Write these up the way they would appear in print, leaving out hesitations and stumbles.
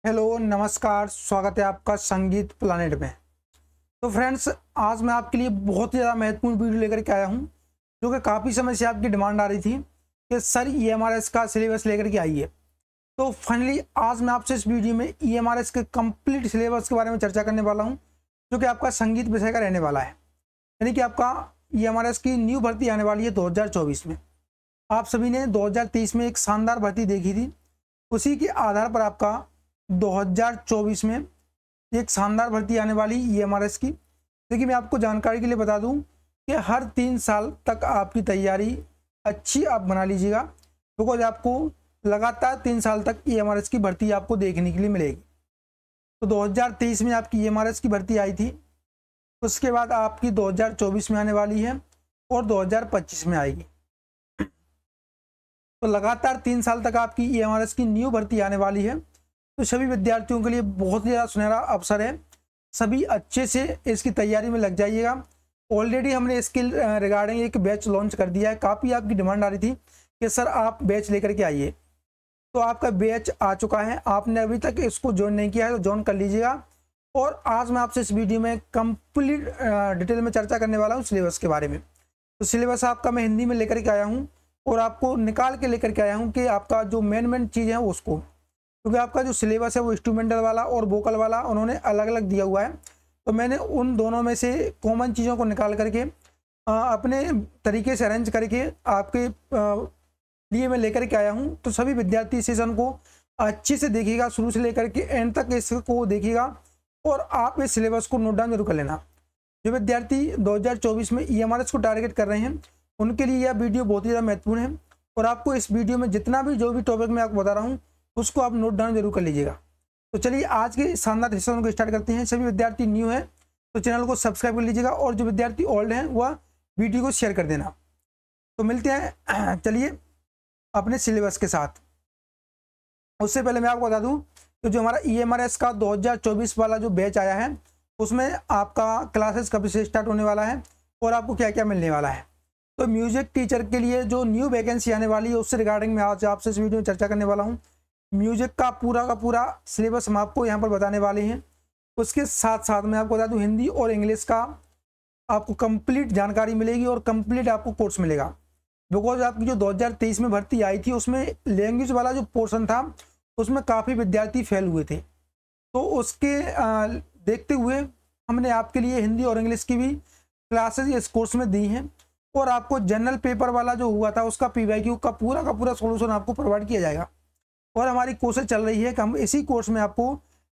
Hello नमस्कार, स्वागत है आपका संगीत प्लानेट में। तो फ्रेंड्स, आज मैं आपके लिए बहुत ही ज़्यादा महत्वपूर्ण वीडियो लेकर के आया हूं, जो कि काफ़ी समय से आपकी डिमांड आ रही थी कि सर ईएमआरएस का सिलेबस लेकर के आइए। तो फाइनली आज मैं आपसे इस वीडियो में ईएमआरएस के कंप्लीट सिलेबस के बारे में चर्चा करने वाला हूँ, जो कि आपका संगीत विषय का रहने वाला है। यानी कि आपका ईएमआरएस की न्यू भर्ती आने वाली है 2024 में। आप सभी ने 2023 में एक शानदार भर्ती देखी थी, उसी के आधार पर आपका 2024 में एक शानदार भर्ती आने वाली ईएमआरएस की। देखिए, मैं आपको जानकारी के लिए बता दूं कि हर 3 साल तक आपकी तैयारी अच्छी आप बना लीजिएगा, बिकॉज आपको लगातार 3 साल तक ईएमआरएस की भर्ती आपको देखने के लिए मिलेगी। तो 2023 में आपकी ईएमआरएस की भर्ती आई थी, उसके बाद आपकी 2024 में आने वाली है और 2025 में आएगी। तो लगातार 3 साल तक आपकी ईएमआरएस की न्यू भर्ती आने वाली है। तो सभी विद्यार्थियों के लिए बहुत ही ज़्यादा सुनहरा अवसर है। सभी अच्छे से इसकी तैयारी में लग जाइएगा। ऑलरेडी हमने इसके रिगार्डिंग एक बैच लॉन्च कर दिया है। काफ़ी आपकी डिमांड आ रही थी कि सर आप बैच लेकर के आइए, तो आपका बैच आ चुका है। आपने अभी तक इसको ज्वाइन नहीं किया है तो ज्वाइन कर लीजिएगा। और आज मैं आपसे इस वीडियो में कंप्लीट डिटेल में चर्चा करने वाला हूँ सिलेबस के बारे में। तो सिलेबस आपका मैं हिंदी में लेकर के आया हूँ और आपको निकाल के लेकर के आया हूँ कि आपका जो मेन चीज़ है उसको, क्योंकि आपका जो सिलेबस है वो इंस्ट्रूमेंटल वाला और वोकल वाला उन्होंने अलग अलग दिया हुआ है। तो मैंने उन दोनों में से कॉमन चीज़ों को निकाल करके अपने तरीके से अरेंज करके आपके लिए मैं लेकर के आया हूँ। तो सभी विद्यार्थी सेशन को अच्छे से देखिएगा, शुरू से लेकर के एंड तक इसको देखिएगा और आप इस सिलेबस को नोट डाउन जरूर कर लेना। जो विद्यार्थी 2024 में ईएमआरएस को टारगेट कर रहे हैं उनके लिए यह वीडियो बहुत ही ज़्यादा महत्वपूर्ण है। और आपको इस वीडियो में जितना भी जो भी टॉपिक मैं आपको बता रहा हूँ उसको आप नोट डाउन जरूर कर लीजिएगा। तो चलिए आज के शानदार सेशन को स्टार्ट करते हैं। सभी विद्यार्थी न्यू है तो चैनल को सब्सक्राइब कर लीजिएगा और जो विद्यार्थी ओल्ड हैं वह वीडियो को शेयर कर देना। तो मिलते हैं चलिए अपने सिलेबस के साथ। उससे पहले मैं आपको बता दूं कि जो हमारा ईएमआरएस का 2024 वाला जो बैच आया है उसमें आपका क्लासेस कब से स्टार्ट होने वाला है और आपको क्या क्या मिलने वाला है। तो म्यूजिक टीचर के लिए जो न्यू वैकेंसी आने वाली है उससे रिगार्डिंग मैं आज आपसे इस वीडियो में चर्चा करने वाला हूँ। म्यूजिक का पूरा सिलेबस हम आपको यहाँ पर बताने वाले हैं। उसके साथ साथ मैं आपको बता दूँ हिंदी और इंग्लिश का आपको कंप्लीट जानकारी मिलेगी और कंप्लीट आपको कोर्स मिलेगा। बिकॉज आपकी जो 2023 में भर्ती आई थी उसमें लैंग्वेज वाला जो पोर्शन था उसमें काफ़ी विद्यार्थी फेल हुए थे। तो उसके देखते हुए हमने आपके लिए हिंदी और इंग्लिश की भी क्लासेज इस कोर्स में दी हैं और आपको जनरल पेपर वाला जो हुआ था उसका पीवाईक्यू का पूरा सोल्यूशन आपको प्रोवाइड किया जाएगा। और हमारी कोशिश चल रही है कि हम इसी कोर्स में आपको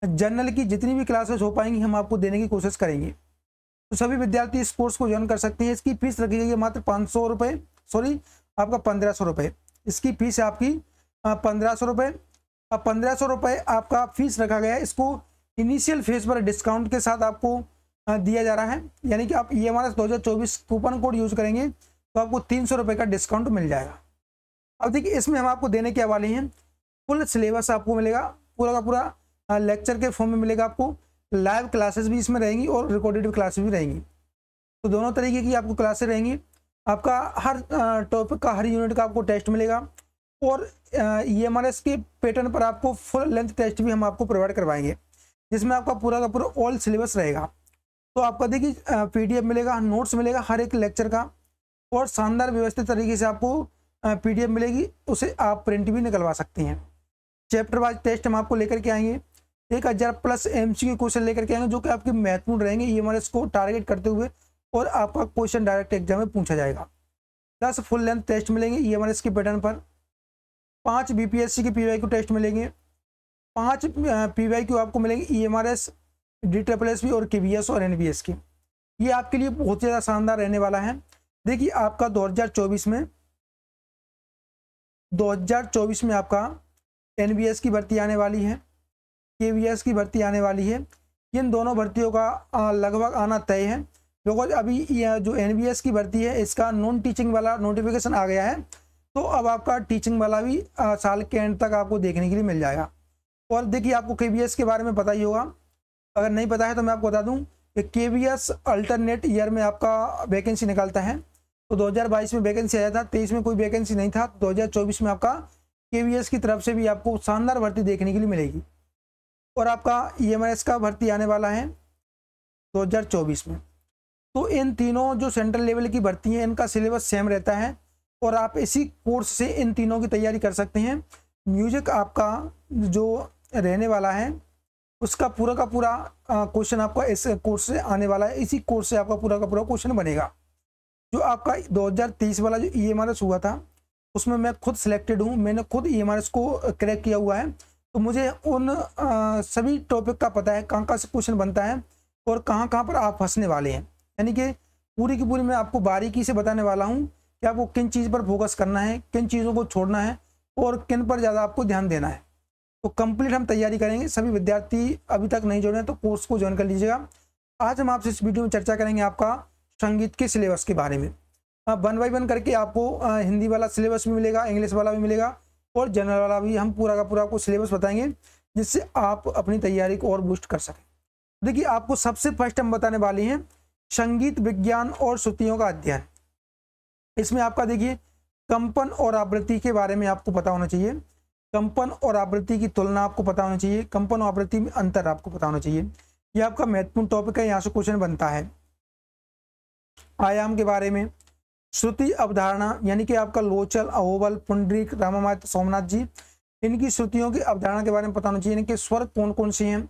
जनरल की जितनी भी क्लासेस हो पाएंगी हम आपको देने की कोशिश करेंगे। तो सभी विद्यार्थी इस कोर्स को ज्वाइन कर सकते हैं। इसकी फीस रखी गई है मात्र 500 रुपये, सॉरी आपका 1500 रुपये। इसकी फीस है आपकी 1500 रुपये। अब 1500 रुपये आपका फीस रखा गया है। इसको इनिशियल फेज पर डिस्काउंट के साथ आपको दिया जा रहा है। यानी कि आप ईएमआरएस 2024 कूपन कोड यूज करेंगे तो आपको 300 रुपये का डिस्काउंट मिल जाएगा। अब देखिए इसमें हम आपको देने क्या वाले हैं, फुल सिलेबस आपको मिलेगा, पूरा का पूरा लेक्चर के फॉर्म में मिलेगा आपको। लाइव क्लासेस भी इसमें रहेंगी और रिकॉर्डेड क्लासेस भी रहेंगी। तो दोनों तरीके की आपको क्लासेस रहेंगी। आपका हर टॉपिक का हर यूनिट का आपको टेस्ट मिलेगा और ईएमआरएस के पैटर्न पर आपको फुल लेंथ टेस्ट भी हम आपको प्रोवाइड करवाएंगे, जिसमें आपका पूरा का पूरा ऑल सिलेबस रहेगा। तो आपका देखिए पीडीएफ मिलेगा, नोट्स मिलेगा हर एक लेक्चर का और शानदार व्यवस्थित तरीके से आपको पीडीएफ मिलेगी, उसे आप प्रिंट भी निकलवा सकते हैं। चैप्टर वाइज टेस्ट हम आपको लेकर के आएंगे। 1000 प्लस एमसीक्यू क्वेश्चन लेकर के आएंगे जो कि आपके महत्वपूर्ण रहेंगे ईएमआरएस को टारगेट करते हुए और आपका क्वेश्चन डायरेक्ट एग्जाम में पूछा जाएगा। 10 फुल लेंथ टेस्ट मिलेंगे ईएमआरएस के पैटर्न पर। 5 बीपीएससी के पीवाईक्यू टेस्ट मिलेंगे। 5 पीवाईक्यू आपको मिलेंगे ईएमआरएस, DSSS और केवीएस और एनवीएस के। ये आपके लिए बहुत ज़्यादा शानदार रहने वाला है। देखिए आपका 2024 में आपका एनवीएस की भर्ती आने वाली है, केवीएस की भर्ती आने वाली है। इन दोनों भर्तियों का लगभग आना तय है। बिकॉज अभी जो एनवीएस की भर्ती है इसका नॉन टीचिंग वाला नोटिफिकेशन आ गया है, तो अब आपका टीचिंग वाला भी साल के एंड तक आपको देखने के लिए मिल जाएगा। और देखिए आपको केवीएस के बारे में पता ही होगा, अगर नहीं पता है तो मैं आपको बता दूं कि केवीएस अल्टरनेट ईयर में आपका वैकेंसी निकालता है। तो 2022 में वैकेंसी आया था, 23 में कोई वैकेंसी नहीं था, 2024 में आपका केवीएस की तरफ से भी आपको शानदार भर्ती देखने के लिए मिलेगी। और आपका EMRS का भर्ती आने वाला है 2024 में। तो इन तीनों जो सेंट्रल लेवल की भर्ती हैं इनका सिलेबस सेम रहता है और आप इसी कोर्स से इन तीनों की तैयारी कर सकते हैं। म्यूजिक आपका जो रहने वाला है उसका पूरा का पूरा क्वेश्चन आपका इस कोर्स से आने वाला है, इसी कोर्स से आपका पूरा का पूरा क्वेश्चन बनेगा। जो आपका 2023 वाला जो EMRS हुआ था उसमें मैं खुद सिलेक्टेड हूँ, मैंने खुद EMRS को क्रैक किया हुआ है, तो मुझे उन सभी टॉपिक का पता है कहाँ कहाँ से क्वेश्चन बनता है और कहाँ कहाँ पर आप फंसने वाले हैं। यानी कि पूरी की पूरी मैं आपको बारीकी से बताने वाला हूँ कि आपको किन चीज़ पर फोकस करना है, किन चीज़ों को छोड़ना है और किन पर ज़्यादा आपको ध्यान देना है। तो कंप्लीट हम तैयारी करेंगे। सभी विद्यार्थी अभी तक नहीं जुड़े हैं तो कोर्स को ज्वाइन कर लीजिएगा। आज हम आपसे इस वीडियो में चर्चा करेंगे आपका संगीत के सिलेबस के बारे में। 1 बाय 1 करके आपको हिंदी वाला सिलेबस भी मिलेगा, इंग्लिश वाला भी मिलेगा और जनरल वाला भी। हम पूरा का पूरा आपको सिलेबस बताएंगे जिससे आप अपनी तैयारी को और बूस्ट कर सकें। देखिए, आपको सबसे फर्स्ट हम बताने वाले हैं संगीत विज्ञान और श्रुतियों का अध्ययन। इसमें आपका देखिए कंपन और आवृत्ति के बारे में आपको पता होना चाहिए, कंपन और आवृत्ति की तुलना आपको पता होना चाहिए, कंपन और आवृत्ति में अंतर आपको पता होना चाहिए। ये आपका महत्वपूर्ण टॉपिक है, यहाँ से क्वेश्चन बनता है। आयाम के बारे में, श्रुति अवधारणा यानी कि आपका लोचल, अहोबल, पुंडरीक, रामामात्य, सोमनाथ जी, इनकी श्रुतियों की अवधारणा के बारे में पता होना चाहिए। इनके स्वर कौन कौन से हैं,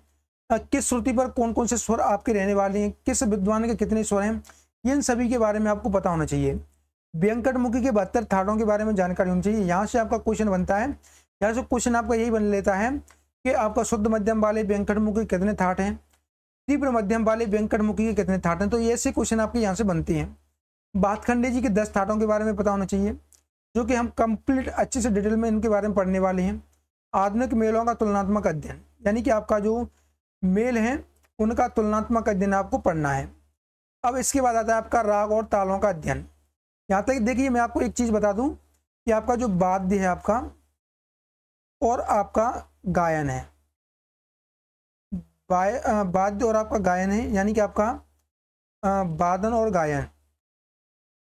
किस श्रुति पर कौन कौन से स्वर आपके रहने वाले हैं, किस विद्वान के कितने स्वर हैं, इन सभी के बारे में आपको पता होना चाहिए। व्यंकटमुखी के 72 ठाटों के बारे में जानकारी होनी चाहिए। यहाँ से आपका क्वेश्चन बनता है, यहाँ से क्वेश्चन आपका यही बन लेता है कि आपका शुद्ध मध्यम वाले व्यंकटमुखी के कितने ठाट हैं, तीव्र मध्यम वाले व्यंकटमुखी के कितने ठाट हैं। तो ये ऐसे क्वेश्चन आपके यहाँ से बनते हैं। भातखंडे जी के 10 ठाटों के बारे में पता होना चाहिए, जो कि हम कंप्लीट अच्छे से डिटेल में इनके बारे में पढ़ने वाले हैं। आधुनिक मेलों का तुलनात्मक अध्ययन, यानी कि आपका जो मेल हैं उनका तुलनात्मक अध्ययन आपको पढ़ना है। अब इसके बाद आता है आपका राग और तालों का अध्ययन। यहाँ तक देखिए, मैं आपको एक चीज़ बता दूं कि आपका जो वाद्य है आपका और आपका गायन है, वाद्य और आपका गायन है, यानी कि आपका वादन और गायन,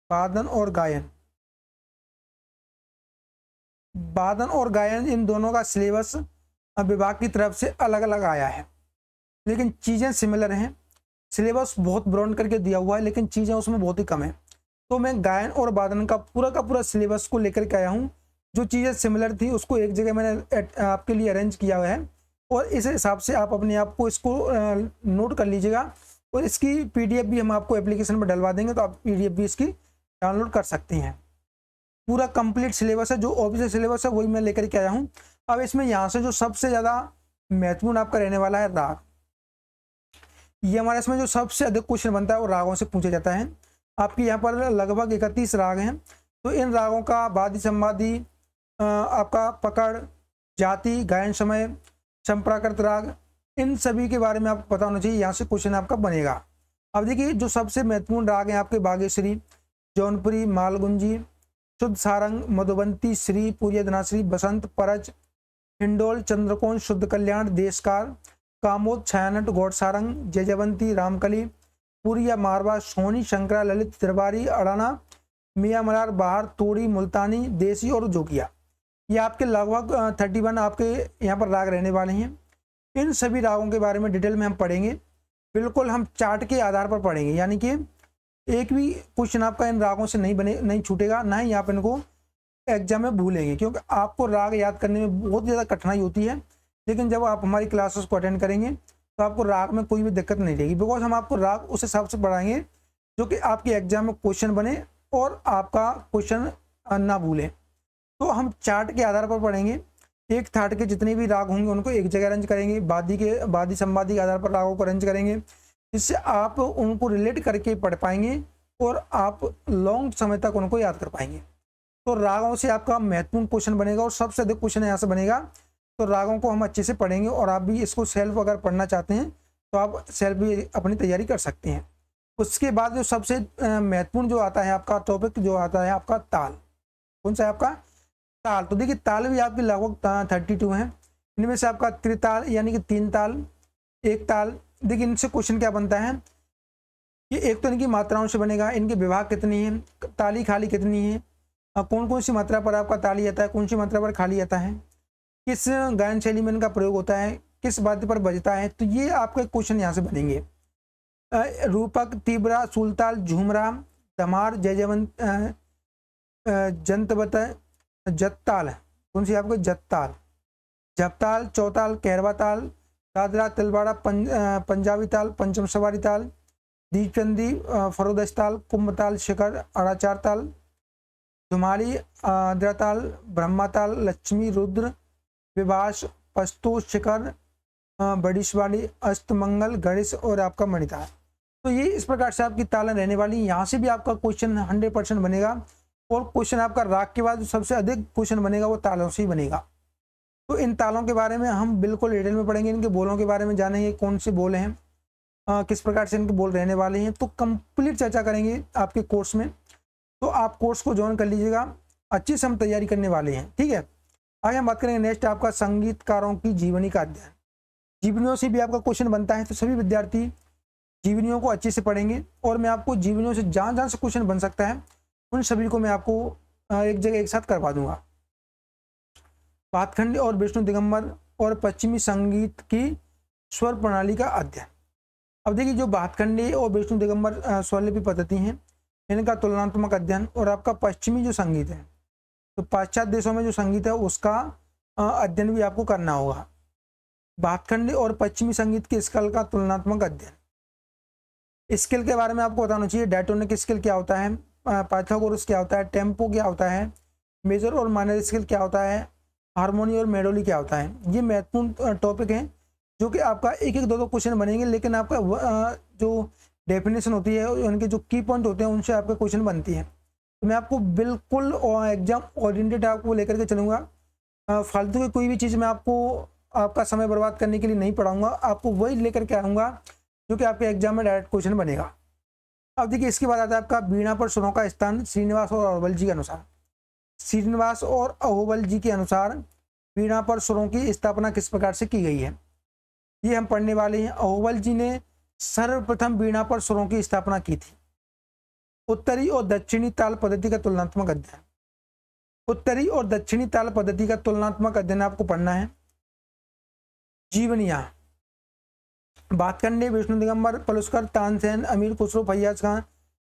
वादन और गायन, वादन और गायन, इन दोनों का सिलेबस विभाग की तरफ से अलग अलग आया है, लेकिन चीज़ें सिमिलर हैं। सिलेबस बहुत ब्रॉड करके दिया हुआ है लेकिन चीज़ें उसमें बहुत ही कम है। तो मैं गायन और वादन का पूरा सिलेबस को लेकर के आया हूँ। जो चीज़ें सिमिलर थी उसको एक जगह मैंने आपके लिए अरेंज किया हुआ है और इस हिसाब से आप अपने आप को इसको नोट कर लीजिएगा। और इसकी PDF भी हम आपको एप्लीकेशन में डलवा देंगे, तो आप PDF भी इसकी डाउनलोड कर सकते हैं। पूरा कंप्लीट सिलेबस है, जो ऑफिशियल सिलेबस है वही मैं लेकर के आया हूँ। अब इसमें यहाँ से जो सबसे ज़्यादा महत्वपूर्ण आपका रहने वाला है राग। ये हमारे इसमें जो सबसे अधिक क्वेश्चन बनता है वो रागों से पूछा जाता है। आपके यहाँ पर लगभग 31 राग हैं। तो इन रागों का वादी संवादी, आपका पकड़, जाति, गायन समय, संप्राकृत राग, इन सभी के बारे में आपको पता होना चाहिए। यहाँ से क्वेश्चन आपका बनेगा। अब देखिए, जो सबसे महत्वपूर्ण राग हैं आपके बागेश्वरी, जौनपुरी, मालगुंजी, शुद्ध सारंग, मधुबंती, श्री, पूर्य धनाश्री, बसंत, परज, हिंडोल, चंद्रकोण, शुद्ध कल्याण, देशकार, कामोद, छायानट, गौड़सारंग, जयजयवंती, रामकली, पुरिया, मारवा, सोनी, शंकरा, ललित, दरबारी, अड़ाना, मियाँ मलार, बाहर, तोड़ी, मुल्तानी, देसी और जोगिया। ये आपके लगभग 31 आपके यहाँ पर राग रहने वाले हैं। इन सभी रागों के बारे में डिटेल में हम पढ़ेंगे। बिल्कुल हम चार्ट के आधार पर पढ़ेंगे, यानी कि एक भी क्वेश्चन आपका इन रागों से नहीं छूटेगा, ना ही आप इनको एग्जाम में भूलेंगे, क्योंकि आपको राग याद करने में बहुत ज़्यादा कठिनाई होती है। लेकिन जब आप हमारी क्लासेस को अटेंड करेंगे तो आपको राग में कोई भी दिक्कत नहीं रहेगी, बिकॉज हम आपको राग उस हिसाब से पढ़ाएंगे जो कि आपके एग्जाम में क्वेश्चन बने और आपका क्वेश्चन ना भूलें। तो हम चार्ट के आधार पर पढ़ेंगे। एक थाट के जितने भी राग होंगे उनको एक जगह अरेंज करेंगे, वादी संवादी के आधार पर रागों को अरेंज करेंगे, जिससे आप उनको रिलेट करके पढ़ पाएंगे और आप लॉन्ग समय तक उनको याद कर पाएंगे। तो रागों से आपका महत्वपूर्ण क्वेश्चन बनेगा और सबसे अधिक क्वेश्चन यहाँ से बनेगा। तो रागों को हम अच्छे से पढ़ेंगे और आप भी इसको सेल्फ अगर पढ़ना चाहते हैं तो आप सेल्फ भी अपनी तैयारी कर सकते हैं। उसके बाद जो सबसे महत्वपूर्ण जो आता है आपका टॉपिक, जो आता है आपका ताल। कौन सा है आपका? ताल। तो देखिए, ताल भी आपके लगभग 32 हैं। इनमें से आपका त्रिताल यानी कि 3 ताल, एक ताल। देखिए, इनसे क्वेश्चन क्या बनता है, ये एक तो इनकी मात्राओं से बनेगा, इनके विभाग कितनी है, ताली खाली कितनी है, कौन कौन सी मात्रा पर आपका ताली आता है, कौन सी मात्रा पर खाली आता है, किस गायन शैली में इनका प्रयोग होता है, किस वाद्य पर बजता है? तो ये आपका क्वेश्चन यहाँ से बनेंगे। रूपक, तीव्रा, सुलताल, झूमरा, धमार, जयजयवंत, जंतबत, जत्ताल। कौन सी आपको? जत्ताल, झपताल, चौताल, कहरवा ताल, दादरा, तिलवाड़ा, पंजाबी ताल, पंचम सवारी ताल, दीपचंदी, फरोदश ताल, कुंभताल, शिखर, अड़ाचार ताल, धुमाली, आद्रताल, ब्रह्माताल, लक्ष्मी, रुद्र, विभास, पस्तु, शिखर, बड़ीशवाली, अस्तमंगल, गणेश और आपका मणिताल। तो ये इस प्रकार से आपकी तालें रहने वाली। यहाँ से भी आपका क्वेश्चन 100% बनेगा। और क्वेश्चन आपका राग के बाद सबसे अधिक क्वेश्चन बनेगा वो तालों से ही बनेगा। तो इन तालों के बारे में हम बिल्कुल डिटेल में पढ़ेंगे, इनके बोलों के बारे में जानेंगे, कौन से बोल हैं, किस प्रकार से इनके बोल रहने वाले हैं। तो कंप्लीट चर्चा करेंगे आपके कोर्स में। तो आप कोर्स को ज्वाइन कर लीजिएगा, अच्छी से हम तैयारी करने वाले हैं, ठीक है। आगे हम बात करेंगे नेक्स्ट आपका संगीतकारों की जीवनी का अध्ययन। जीवनियों से भी आपका क्वेश्चन बनता है, तो सभी विद्यार्थी जीवनियों को अच्छे से पढ़ेंगे। और मैं आपको जीवनियों से जहाँ जहाँ से क्वेश्चन बन सकता है उन सभी को मैं आपको एक जगह एक साथ करवा दूंगा। भातखंडी और विष्णु दिगंबर और पश्चिमी संगीत की स्वर प्रणाली का अध्ययन। अब देखिए, जो भातखंडी और विष्णु दिगंबर स्वरलिपि पद्धति हैं, इनका तुलनात्मक अध्ययन। और आपका पश्चिमी जो संगीत है, तो पाश्चात्य देशों में जो संगीत है उसका अध्ययन भी आपको करना होगा। भातखंडी और पश्चिमी संगीत के स्केल का तुलनात्मक अध्ययन। स्केल के बारे में आपको बताना चाहिए। डायटोनिक स्केल क्या होता है, पाइथागोरस क्या होता है, टेम्पो क्या होता है, मेजर और माइनर स्केल क्या होता है, हार्मोनी और मेलोडी क्या होता है। ये महत्वपूर्ण टॉपिक हैं जो कि आपका एक एक दो क्वेश्चन बनेंगे, लेकिन आपका जो डेफिनेशन होती है, उनके जो की पॉइंट होते हैं उनसे आपके क्वेश्चन बनती है। तो मैं आपको बिल्कुल एग्जाम ओरिएंटेड आपको लेकर के चलूँगा। फालतू की कोई भी चीज़ मैं आपको आपका समय बर्बाद करने के लिए नहीं पढ़ाऊँगा, आपको वही लेकर के आऊँगा जो कि आपके एग्जाम में डायरेक्ट क्वेश्चन बनेगा। अब देखिए, इसके बाद आता है आपका वीणा पर सुरों का स्थान श्रीनिवास और अहोबल जी के अनुसार। श्रीनिवास और अहोबल जी के अनुसार वीणा पर सुरों की स्थापना किस प्रकार से की गई है, ये हम पढ़ने वाले हैं। अहोबल जी ने सर्वप्रथम वीणा पर सुरों की स्थापना की थी। उत्तरी और दक्षिणी ताल पद्धति का तुलनात्मक अध्ययन। उत्तरी और दक्षिणी ताल पद्धति का तुलनात्मक अध्ययन आपको पढ़ना है। जीवनियां, भातखंडे, विष्णु दिगंबर, पलुस्कर, तानसेन, अमीर खुसरो, फैयाज खान,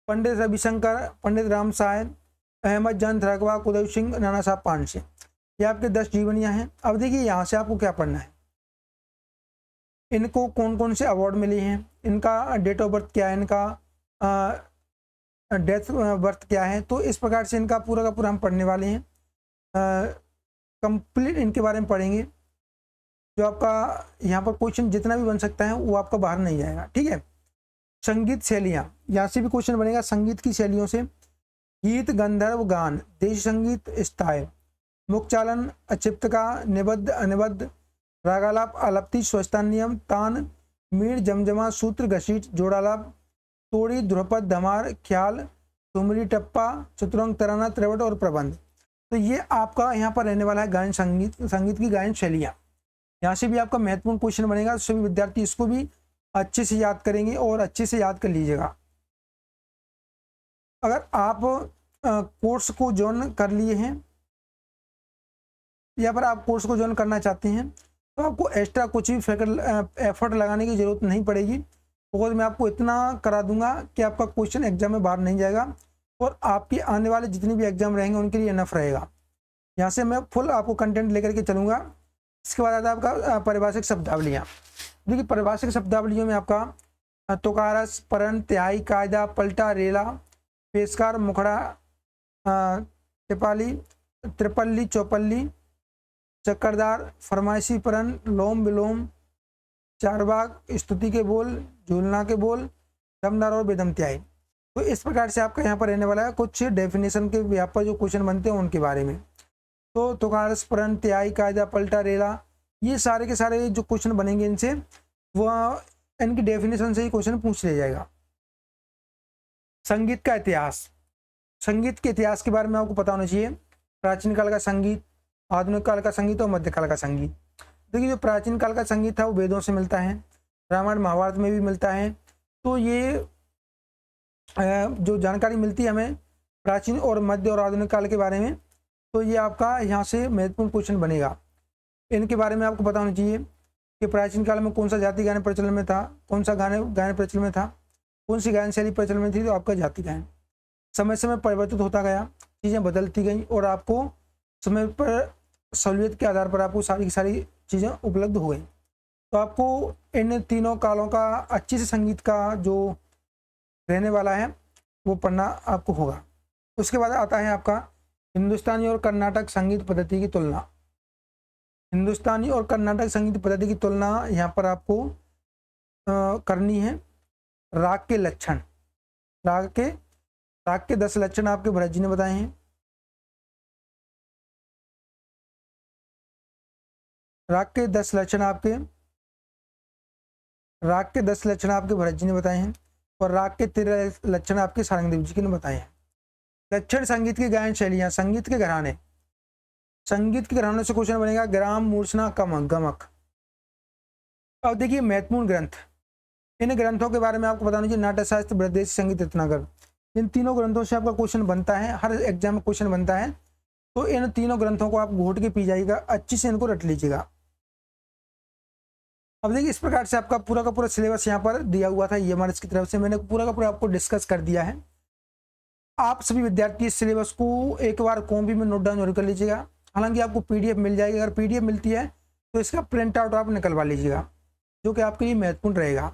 पंडित रविशंकर, पंडित राम साहेब, अहमद जान थरकवा, उदय सिंह, नाना साहब पांडे। ये आपके 10 जीवनियां हैं। अब देखिए, यहाँ से आपको क्या पढ़ना है, इनको कौन कौन से अवार्ड मिले हैं, इनका डेट ऑफ बर्थ क्या है, इनका डेथ बर्थ क्या है। तो इस प्रकार से इनका पूरा का पूरा हम पढ़ने वाले हैं। कंप्लीट इनके बारे में पढ़ेंगे। जो आपका यहाँ पर क्वेश्चन जितना भी बन सकता है वो आपका बाहर नहीं जाएगा, ठीक है। संगीत शैलियाँ, यहाँ से भी क्वेश्चन बनेगा संगीत की शैलियों से। गीत, गंधर्व गान, देश संगीत, स्थाय, मुक्चालन, अचिप्तका, निबद्ध, अनिबद्ध, रागालाप, आलप्ति, स्वस्तान नियम, तान, मीण, जमजमा, सूत्र, घसीट, जोड़ालाप, तोड़ी, ध्रुपद, धमार, ख्याल, ठुमरी, टप्पा, चतुरंग, तराना, त्रिवट और प्रबंध। तो ये आपका यहाँ पर रहने वाला है गायन संगीत की गायन शैलियाँ। यहाँ से भी आपका महत्वपूर्ण क्वेश्चन बनेगा। सभी विद्यार्थी इसको भी अच्छे से याद करेंगे और अच्छे से याद कर लीजिएगा। अगर आप कोर्स को ज्वाइन कर लिए हैं या फिर आप कोर्स को ज्वाइन करना चाहते हैं, तो आपको एक्स्ट्रा कुछ भी एफर्ट लगाने की जरूरत नहीं पड़ेगी, बिकॉज मैं आपको इतना करा दूंगा कि आपका क्वेश्चन एग्जाम में बाहर नहीं जाएगा और आपके आने वाले जितने भी एग्जाम रहेंगे उनके लिए इनफ रहेगा। यहाँ से मैं फुल आपको कंटेंट लेकर के चलूँगा। इसके बाद आता है आपका पारिभाषिक शब्दावलियाँ। देखिए, पारिभाषिक शब्दावलियों में आपका तुकारस, परण, तिहाई, कायदा, पलटा, रेला, पेशकार, मुखड़ा, तिपाली, त्रिपल्ली, चौपल्ली, चक्करदार, फरमाइशी परण, लोम विलोम, चारबाग, स्तुति के बोल, झूलना के बोल, दमदार और बेदमतियाई। तो इस प्रकार से आपका यहाँ पर रहने वाला है कुछ डेफिनेशन के यहाँ पर जो क्वेश्चन बनते हैं उनके बारे में। तो तुकारस, परण, तिहाई, कायदा, पलटा, रेला, ये सारे के सारे जो क्वेश्चन बनेंगे इनसे वह इनकी डेफिनेशन से ही क्वेश्चन पूछ लिया जाएगा। संगीत का इतिहास। संगीत के इतिहास के बारे में आपको पता होना चाहिए। प्राचीन काल का संगीत, आधुनिक काल का संगीत और मध्यकाल का संगीत। देखिए, जो प्राचीन काल का संगीत था वो वेदों से मिलता है, रामायण महाभारत में भी मिलता है। तो ये जो जानकारी मिलती है हमें प्राचीन और मध्य और आधुनिक काल के बारे में, तो ये आपका यहाँ से महत्वपूर्ण क्वेश्चन बनेगा। इनके बारे में आपको पता होना चाहिए। कि प्राचीन काल में कौन सा जाति गायन प्रचलन में था, कौन सा गायन प्रचलन में था, कौन सी गायन शैली प्रचलन में थी, तो आपका जाति गायन। समय समय परिवर्तित होता गया, चीज़ें बदलती गई और आपको समय पर सहूलियत के आधार पर आपको सारी की सारी चीज़ें उपलब्ध हो गई। तो आपको इन तीनों कालों का अच्छे से संगीत का जो रहने वाला है वो पढ़ना आपको होगा। उसके बाद आता है आपका हिंदुस्तानी और कर्नाटक संगीत पद्धति की तुलना। हिंदुस्तानी और कर्नाटक संगीत पद्धति की तुलना यहाँ पर आपको करनी है। राग के लक्षण, राग के 10 लक्षण आपके भरत जी ने बताए हैं। राग के 10 लक्षण आपके भरत जी ने बताए हैं और राग के 13 लक्षण आपके सारंगदेव जी ने बताए हैं। लक्षण संगीत की गायन शैलियाँ, संगीत के घराने से क्वेश्चन बनेगा ग्राम, मूर्छना, कमक, गमक। अब देखिए महत्वपूर्ण ग्रंथ, इन ग्रंथों के बारे में आपको बताना चाहिए। नाट्यशास्त्र, बृहदेशी संगीत, रत्नाकर, इन तीनों ग्रंथों से आपका क्वेश्चन बनता है, हर एग्जाम में क्वेश्चन बनता है। तो इन तीनों ग्रंथों को आप घोट के पी जाइएगा, अच्छी से इनको रट लीजिएगा। अब देखिए इस प्रकार से आपका पूरा का पूरा सिलेबस यहाँ पर दिया हुआ था EMRS की तरफ से, मैंने पूरा का पूरा आपको डिस्कस कर दिया है। आप सभी विद्यार्थी इस सिलेबस को एक बार कॉपी में नोट डाउन जरूर कर लीजिएगा। हालांकि आपको PDF मिल जाएगी, अगर PDF मिलती है तो इसका प्रिंट आउट आप निकलवा लीजिएगा, जो कि आपके लिए महत्वपूर्ण रहेगा।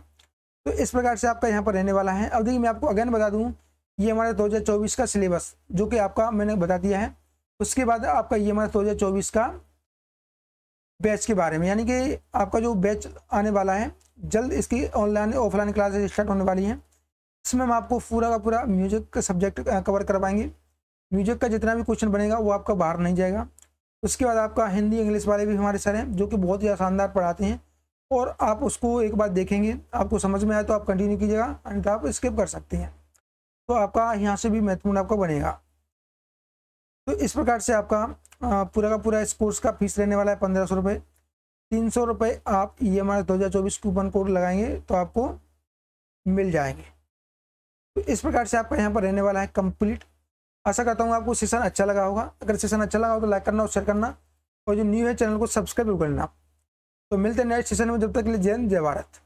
तो इस प्रकार से आपका यहाँ पर रहने वाला है। अब देखिए मैं आपको अगेन बता दूँ, ये हमारे 2024 का सिलेबस जो कि आपका मैंने बता दिया है। उसके बाद आपका ये हमारा 2024 का बैच के बारे में, यानी कि आपका जो बैच आने वाला है जल्द, इसकी ऑनलाइन ऑफलाइन क्लासेस स्टार्ट होने वाली हैं। इसमें हम आपको पूरा का पूरा म्यूजिक का सब्जेक्ट कवर करवाएंगे। म्यूजिक का जितना भी क्वेश्चन बनेगा वो आपका बाहर नहीं जाएगा। उसके बाद आपका हिंदी इंग्लिश वाले भी हमारे सर हैं जो कि बहुत ही शानदार पढ़ाते हैं, और आप उसको एक बार देखेंगे, आपको समझ में आए तो आप कंटिन्यू कीजिएगा, अन्यथा आप स्किप कर सकते हैं। तो आपका यहाँ से भी महत्वपूर्ण आपका बनेगा। तो इस प्रकार से आपका पूरा का पूरा इस कोर्स का फीस रहने वाला है 1500 रुपये। 300 रुपये आप EMRS 2024 कूपन कोड लगाएंगे तो आपको मिल जाएंगे। तो इस प्रकार से आपका यहाँ पर रहने वाला है कंप्लीट। आशा करता हूँ आपको सेशन अच्छा लगा होगा। अगर सेशन अच्छा लगा हो तो लाइक करना और शेयर करना, और जो न्यू है चैनल को सब्सक्राइब करना। तो मिलते हैं नेक्स्ट सेशन में, जब तक के लिए जय हिंद, जय भारत।